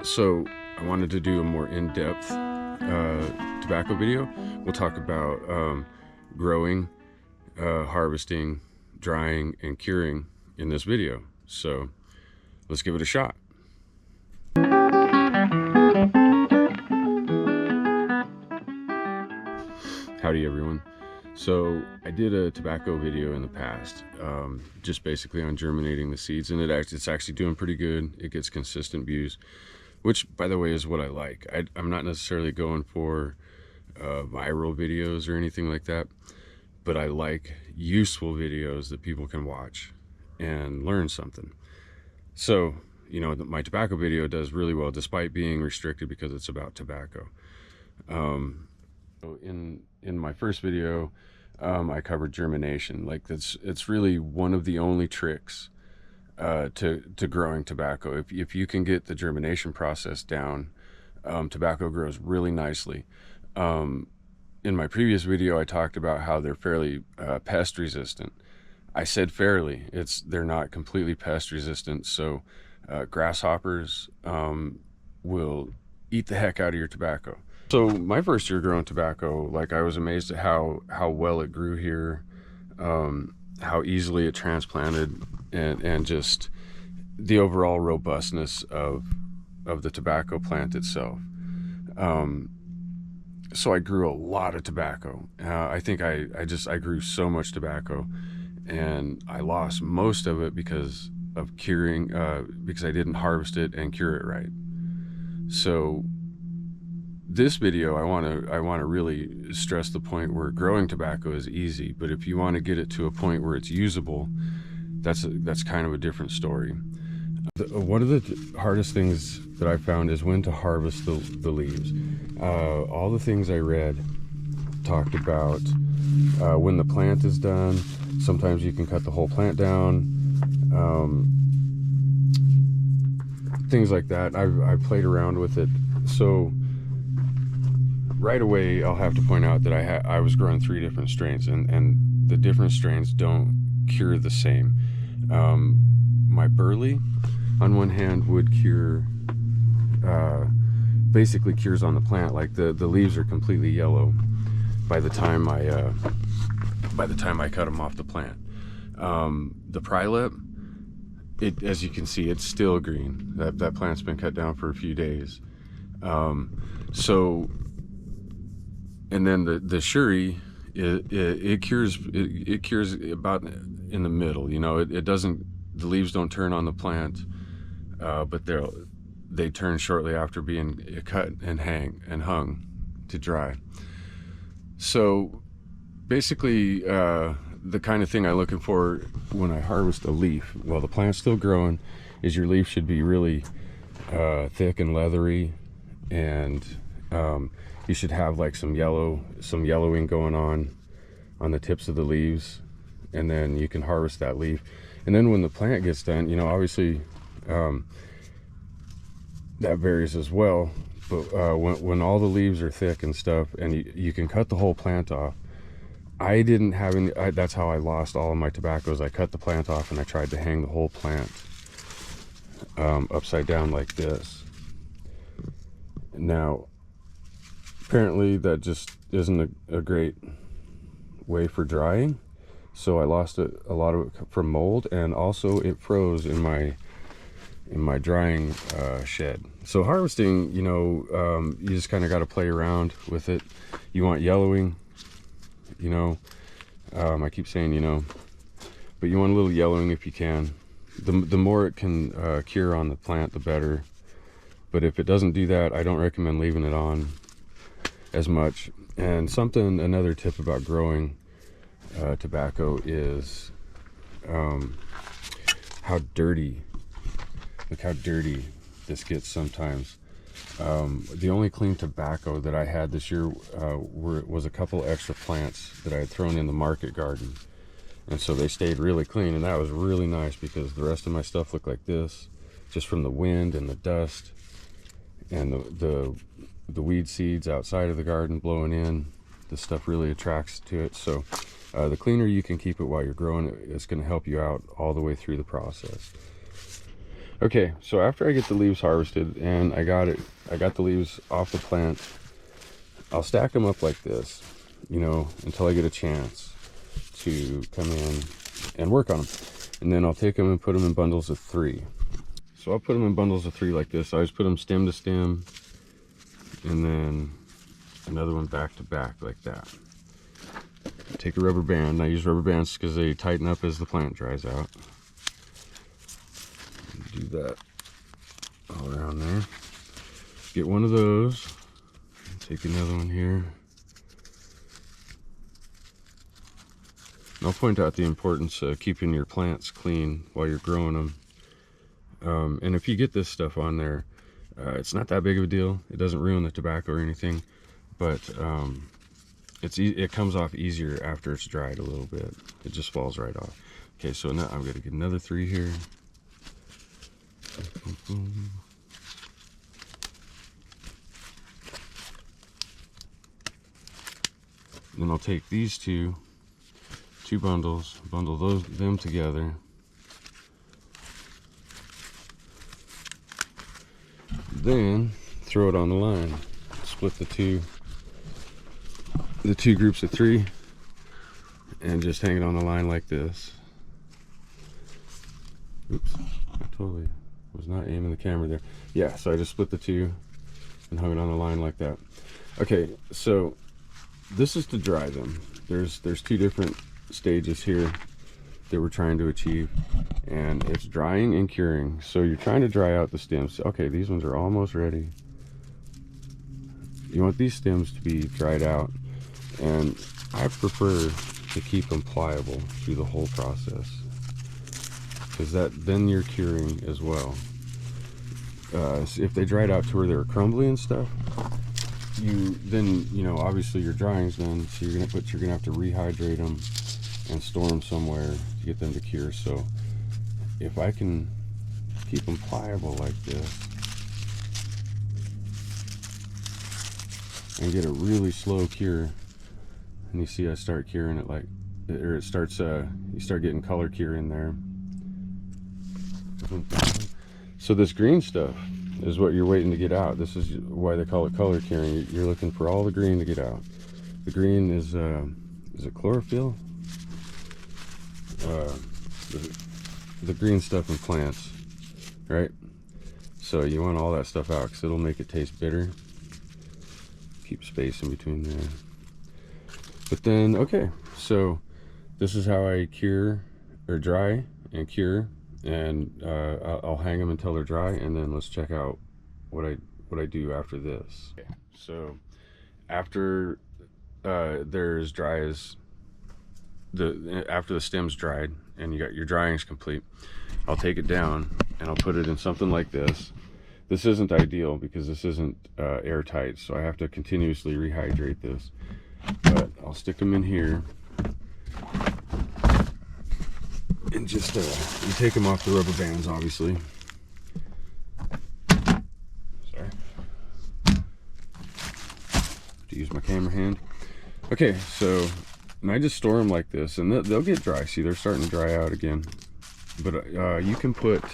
So I wanted to do a more in-depth tobacco video. We'll talk about growing, harvesting, drying, and curing in this video. So let's give it a shot. Howdy everyone. So I did a tobacco video in the past, just basically on germinating the seeds, and it's actually doing pretty good. It gets consistent views, which by the way is what I like. I'm not necessarily going for viral videos or anything like that, but I like useful videos that people can watch and learn something. So, you know, my tobacco video does really well despite being restricted because it's about tobacco. In my first video, I covered germination. Like it's really one of the only tricks to growing tobacco. If you can get the germination process down, tobacco grows really nicely. In my previous video, I talked about how they're fairly pest resistant. I said fairly. They're not completely pest resistant. So grasshoppers will eat the heck out of your tobacco. So my first year growing tobacco, like I was amazed at how well it grew here, how easily it transplanted, and just the overall robustness of the tobacco plant itself. So I grew a lot of tobacco. I think I grew so much tobacco, and I lost most of it because of curing, because I didn't harvest it and cure it right. So this video, I want to really stress the point where growing tobacco is easy, but if you want to get it to a point where it's usable, that's kind of a different story. One of the hardest things that I found is when to harvest the leaves. All the things I read talked about when the plant is done. Sometimes you can cut the whole plant down. Things like that. I've played around with it. So right away, I'll have to point out that I was growing 3 different strains, and the different strains don't cure the same. My burley, on one hand, would cure, basically cures on the plant. Like the leaves are completely yellow by the time I cut them off the plant. The prilep, as you can see, it's still green. That plant's been cut down for a few days. And then the shuri, it cures about in the middle. You know, it doesn't. The leaves don't turn on the plant, but they turn shortly after being cut and hung to dry. So basically, the kind of thing I'm looking for when I harvest a leaf while the plant's still growing is your leaf should be really thick and leathery, and you should have like some yellowing going on the tips of the leaves, and then you can harvest that leaf. And then when the plant gets done, you know, obviously that varies as well, but when all the leaves are thick and stuff, and you can cut the whole plant off. I didn't have any. That's how I lost all of my tobaccos. I cut the plant off and I tried to hang the whole plant upside down like this. Now apparently that just isn't a great way for drying, so I lost a lot of it from mold, and also it froze in my drying shed. So harvesting, you know, you just kind of got to play around with it. You want yellowing, you know, I keep saying, you know, but you want a little yellowing if you can. The more it can cure on the plant, the better. But if it doesn't do that, I don't recommend leaving it on as much. And another tip about growing tobacco is how dirty. Look how dirty this gets sometimes. The only clean tobacco that I had this year was a couple extra plants that I had thrown in the market garden, and so they stayed really clean, and that was really nice because the rest of my stuff looked like this, just from the wind and the dust and the weed seeds outside of the garden blowing in. The stuff really attracts to it. So the cleaner you can keep it while you're growing it, it's going to help you out all the way through the process. Okay, so after I get the leaves harvested and I got the leaves off the plant, I'll stack them up like this, you know, until I get a chance to come in and work on them. And then I'll take them and put them in bundles of 3. So I'll put them in bundles of 3 like this. I always put them stem to stem, and then another one back to back like that. Take a rubber band. I use rubber bands because they tighten up as the plant dries out. Do that all around there. Get one of those. Take another one here. And I'll point out the importance of keeping your plants clean while you're growing them. And if you get this stuff on there, it's not that big of a deal. It doesn't ruin the tobacco or anything, but it comes off easier after it's dried a little bit. It just falls right off. Okay, so now I'm gonna get another 3 here. Then I'll take these two bundles, bundle them together. Then throw it on the line. Split the two groups of 3 and just hang it on the line like this. Oops, I totally was not aiming the camera there. Yeah, so I just split the 2 and hung it on the line like that. Okay, so this is to dry them. There's 2 different stages here that we're trying to achieve, and it's drying and curing. So you're trying to dry out the stems. Okay, these ones are almost ready. You want these stems to be dried out, and I prefer to keep them pliable through the whole process, because then you're curing as well. If they dried out to where they were crumbly and stuff, then obviously your drying's done, so you're gonna have to rehydrate them and store them somewhere to get them to cure. So if I can keep them pliable like this and get a really slow cure, and you see I start curing it it starts, you start getting color cure in there. So this green stuff is what you're waiting to get out. This is why they call it color curing. You're looking for all the green to get out. The green is it chlorophyll? The green stuff in plants, right? So you want all that stuff out because it'll make it taste bitter. Keep space in between there. But then, okay, so this is how I cure, or dry and cure, and I'll hang them until they're dry, and then let's check out what I do after this. Okay, so after they're as dry as after the stem's dried and you got your drying's complete, I'll take it down and I'll put it in something like this. This isn't ideal because this isn't airtight, so I have to continuously rehydrate this. But I'll stick them in here and just you take them off the rubber bands, obviously. Sorry, to use my camera hand. Okay, so and I just store them like this, and they'll get dry. See, they're starting to dry out again. But you can put,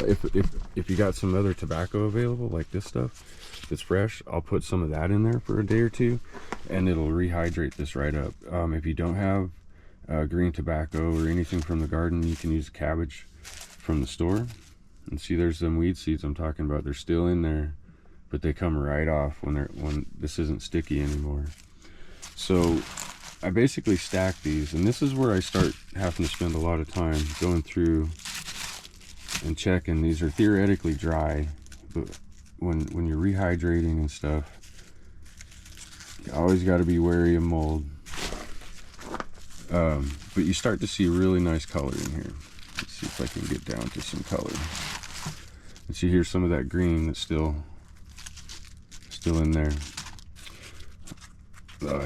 if you got some other tobacco available, like this stuff that's fresh, I'll put some of that in there for a day or 2, and it'll rehydrate this right up. If you don't have green tobacco or anything from the garden, you can use cabbage from the store. And see, there's some weed seeds I'm talking about. They're still in there, but they come right off when this isn't sticky anymore. So I basically stack these, and this is where I start having to spend a lot of time going through and checking. These are theoretically dry, but when you're rehydrating and stuff, you always got to be wary of mold. But you start to see really nice color in here. Let's see if I can get down to some color. And see, here's some of that green that's still in there.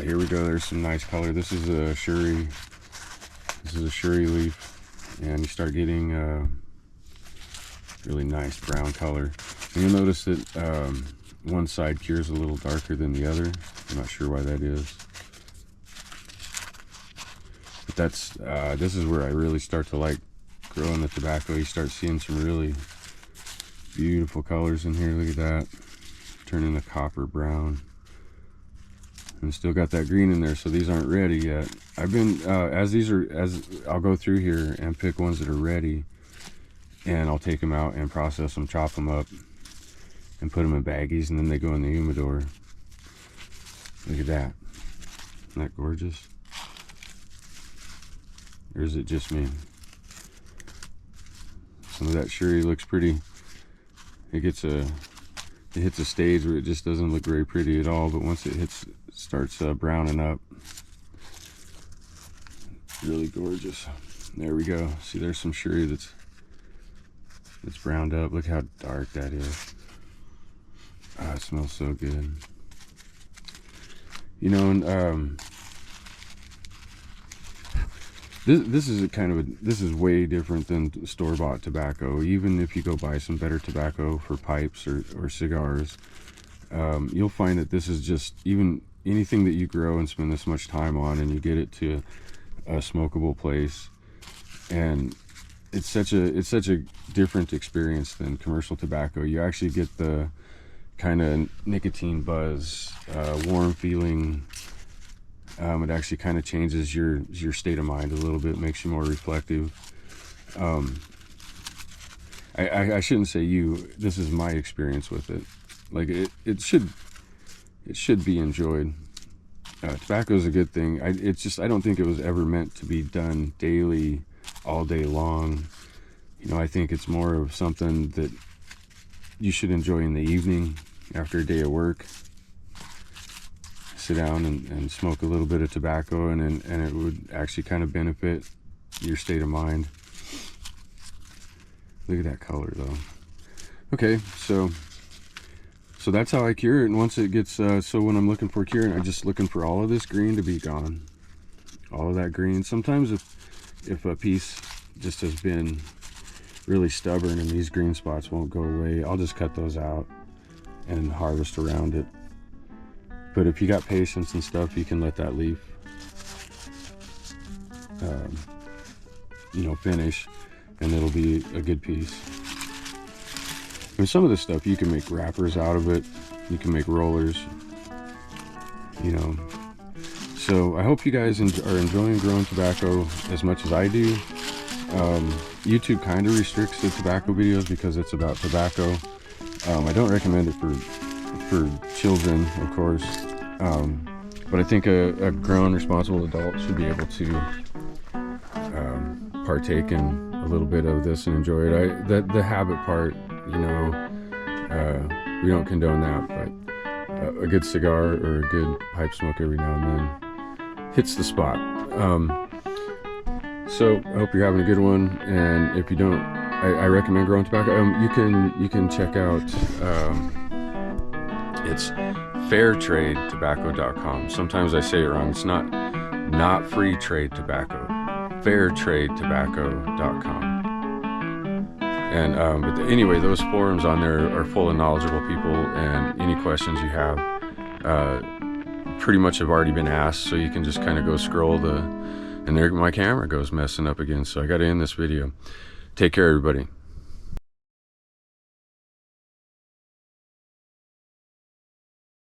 Here we go. There's some nice color. This is a shuri. This is a shuri leaf, and you start getting really nice brown color. And you'll notice that one side cures a little darker than the other. I'm not sure why that is, but that's this is where I really start to like growing the tobacco. You start seeing some really beautiful colors in here. Look at that, turning a copper brown, and still got that green in there. So these aren't ready yet. I've been as I'll go through here and pick ones that are ready, and I'll take them out and process them, chop them up, and put them in baggies, and then they go in the humidor. Look at that. Isn't that gorgeous? Or is it just me? Some of that sherry looks pretty. It hits a stage where it just doesn't look very pretty at all, but once it starts browning up, really gorgeous. There we go. See, there's some sherry that's browned up. Look how dark that is. Ah, it smells so good. You know, and this is way different than store-bought tobacco. Even if you go buy some better tobacco for pipes or cigars, you'll find that this is just, even anything that you grow and spend this much time on, and you get it to a smokable place, and it's such a different experience than commercial tobacco. You actually get the kind of nicotine buzz, warm feeling. It actually kind of changes your state of mind a little bit, makes you more reflective. I shouldn't say you. This is my experience with it. Like it should be enjoyed. Tobacco is a good thing. I don't think it was ever meant to be done daily, all day long. You know, I think it's more of something that you should enjoy in the evening after a day of work. Sit down and smoke a little bit of tobacco, and it would actually kind of benefit your state of mind. Look at that color though. Okay, so that's how I cure it. And once it gets so when I'm looking for curing, I'm just looking for all of this green to be gone, all of that green. Sometimes if a piece just has been really stubborn and these green spots won't go away, I'll just cut those out and harvest around it. But if you got patience and stuff, you can let that leaf finish, and it'll be a good piece. I mean, some of this stuff you can make wrappers out of it, you can make rollers, you know. So I hope you guys are enjoying growing tobacco as much as I do. YouTube kind of restricts the tobacco videos because it's about tobacco. I don't recommend it for children, of course, but I think a grown, responsible adult should be able to partake in a little bit of this and enjoy it. The habit part, you know, we don't condone that, but a good cigar or a good pipe smoke every now and then hits the spot. So I hope you're having a good one, and if you don't, I recommend growing tobacco. You can check out it's fairtradetobacco.com. Sometimes I say it wrong. It's not free trade tobacco. Fairtradetobacco.com. And but anyway, those forums on there are full of knowledgeable people, and any questions you have pretty much have already been asked. So you can just kind of go scroll and there my camera goes messing up again. So I got to end this video. Take care, everybody.